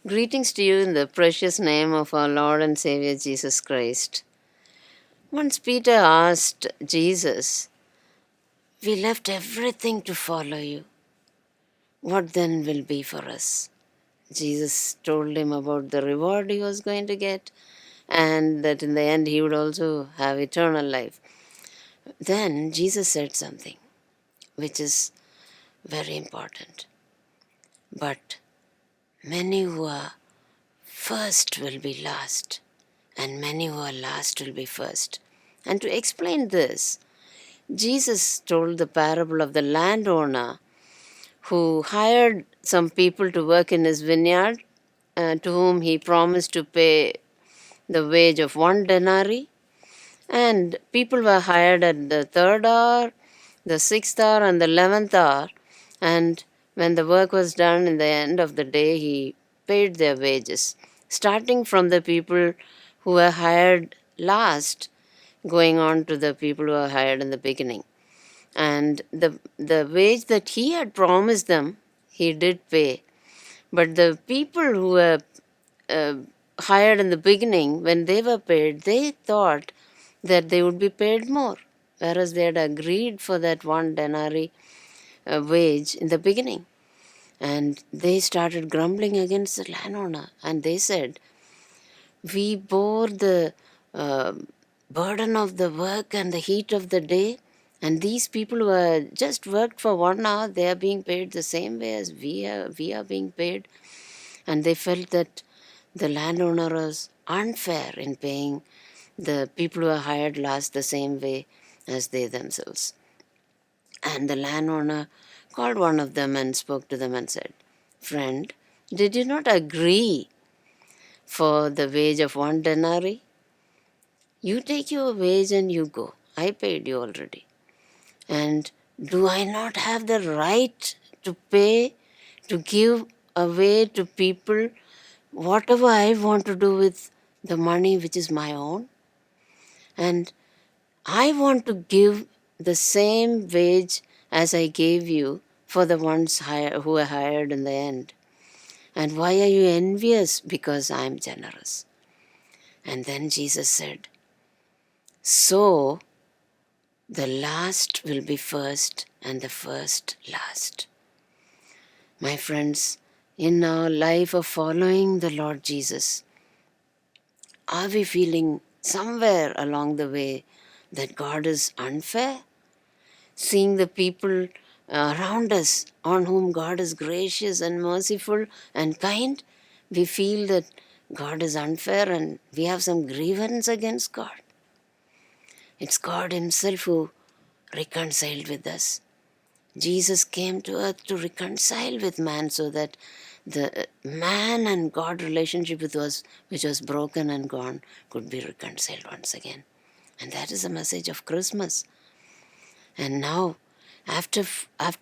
Greetings to you in the precious name of our Lord and Savior Jesus Christ. Once Peter asked Jesus, "We left everything to follow you. What then will be for us?" Jesus told him about the reward he was going to get and that in the end he would also have eternal life. Then Jesus said something which is very important. But many who are first will be last, and many who are last will be first. And to explain this, Jesus told the parable of the landowner who hired some people to work in his vineyard, to whom he promised to pay the wage of 1 denarii. And people were hired at the 3rd hour, the 6th hour, and the 11th hour. And when the work was done in the end of the day, he paid their wages, starting from the people who were hired last, going on to the people who were hired in the beginning. And the wage that he had promised them, he did pay. But the people who were hired in the beginning, when they were paid, they thought that they would be paid more, whereas they had agreed for that 1 denarii wage in the beginning. And they started grumbling against the landowner, and they said, "We bore the burden of the work and the heat of the day, and these people who are just worked for 1 hour, they are being paid the same way as we are being paid." And they felt that the landowner was unfair in paying the people who are hired last the same way as they themselves. And the landowner called one of them and spoke to them and said, "Friend, did you not agree for the wage of 1 denarii? You take your wage and you go. I paid you already. And do I not have the right to pay, to give away to people whatever I want to do with the money which is my own? And I want to give the same wage as I gave you for the ones who were hired in the end. And why are you envious? Because I am generous." And then Jesus said, "So the last will be first and the first last." My friends, in our life of following the Lord Jesus, are we feeling somewhere along the way that God is unfair? Seeing the people around us on whom God is gracious and merciful and kind, we feel that God is unfair and we have some grievance against God. It's God Himself who reconciled with us. Jesus came to earth to reconcile with man so that the man and God relationship which was broken and gone could be reconciled once again. And that is the message of Christmas. And now, after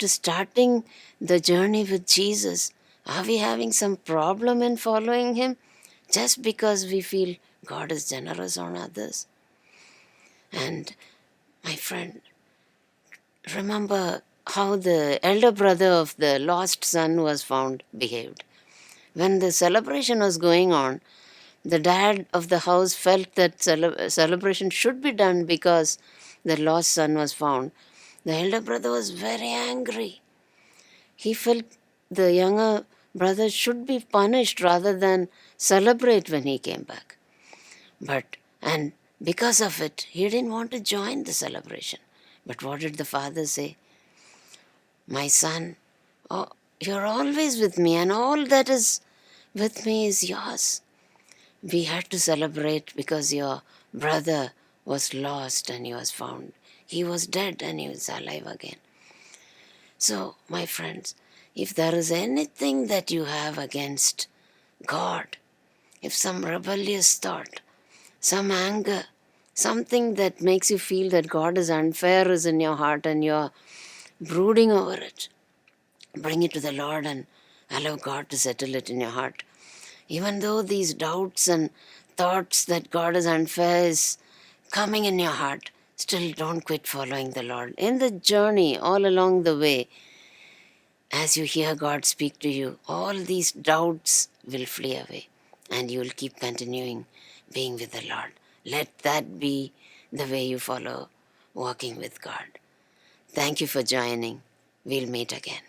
starting the journey with Jesus, are we having some problem in following Him just because we feel God is generous on others? And my friend, remember how the elder brother of the lost son was found behaved. When the celebration was going on, the dad of the house felt that celebration should be done because the lost son was found. The elder brother was very angry. He felt the younger brother should be punished rather than celebrate when he came back. And because of it, he didn't want to join the celebration. But what did the father say? "My son, you're always with me, and all that is with me is yours. We had to celebrate because your brother was lost and he was found. He was dead and he was alive again." So, my friends, if there is anything that you have against God, if some rebellious thought, some anger, something that makes you feel that God is unfair is in your heart and you're brooding over it, bring it to the Lord and allow God to settle it in your heart. Even though these doubts and thoughts that God is unfair is coming in your heart, still don't quit following the Lord. In the journey, all along the way, as you hear God speak to you, all these doubts will flee away, and you will keep continuing being with the Lord. Let that be the way you follow walking with God. Thank you for joining. We'll meet again.